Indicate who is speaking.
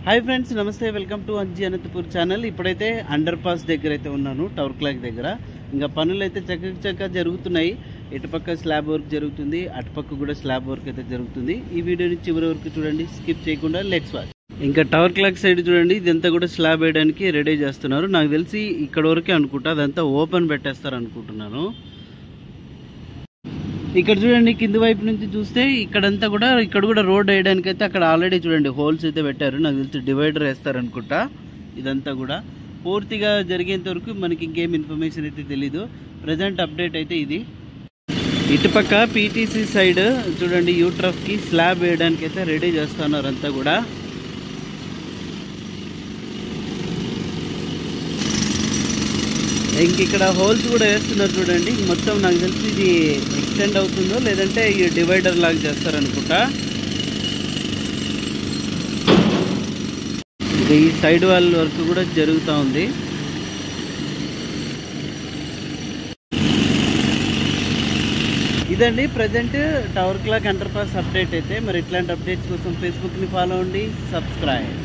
Speaker 1: Hi friends, నమస్తే. Welcome to Anji Anantapur channel. ఇప్పుడైతే under pass దగ్గర అయితే ఉన్నాను, టవర్ క్లాక్ దగ్గర. ఇంకా పనులు అయితే చక్కగా జరుగుతున్నాయి. ఇటుపక్క స్లాబ్ వర్క్ జరుగుతుంది, అటుపక్క కూడా స్లాబ్ వర్క్ అయితే జరుగుతుంది. ఈ వీడియోని చివరి వరకు చూడండి, స్కిప్ చేయకుండా. Let's watch. ఇంకా టవర్ క్లాక్ సైడ్ చూడండి, ఇదంతా కూడా స్లాబ్ వేయడానికి రెడీ చేస్తున్నారు. నాకు తెలిసి ఇక్కడ వరకే అనుకుంటా, అదంతా ఓపెన్ పెట్టేస్తారు అనుకుంటున్నాను. ఇక్కడ చూడండి, కింది వైపు నుంచి చూస్తే ఇక్కడ కూడా రోడ్ వేయడానికి అయితే అక్కడ ఆల్రెడీ చూడండి హోల్స్ అయితే పెట్టారు. నాకు తెలిసి డివైడర్ వేస్తారు అనుకుంటా. ఇదంతా కూడా పూర్తిగా జరిగేంత వరకు మనకి ఇంకేం ఇన్ఫర్మేషన్ అయితే తెలీదు. ప్రజెంట్ అప్డేట్ అయితే ఇది. ఇటుపక్క పీటీసీ సైడ్ చూడండి, యూట్రఫ్కి స్లాబ్ వేయడానికి అయితే రెడీ చేస్తున్నారు అంతా కూడా. ఇంక ఇక్కడ హోల్స్ కూడా వేస్తున్నారు చూడండి. మొత్తం నాకు తెలిసి ఇది ఎక్స్టెండ్ అవుతుందో లేదంటే ఈ డివైడర్ లాగా చేస్తారనుకుంటా. ఈ సైడ్ వాల్ వర్క్ కూడా జరుగుతూ ఉంది. ఇదండి present tower clock under pass update అయితే. మరి ఇట్లాంటి అప్డేట్స్ కోసం ఫేస్బుక్ని ఫాలో అవ్వండి, సబ్స్క్రైబ్.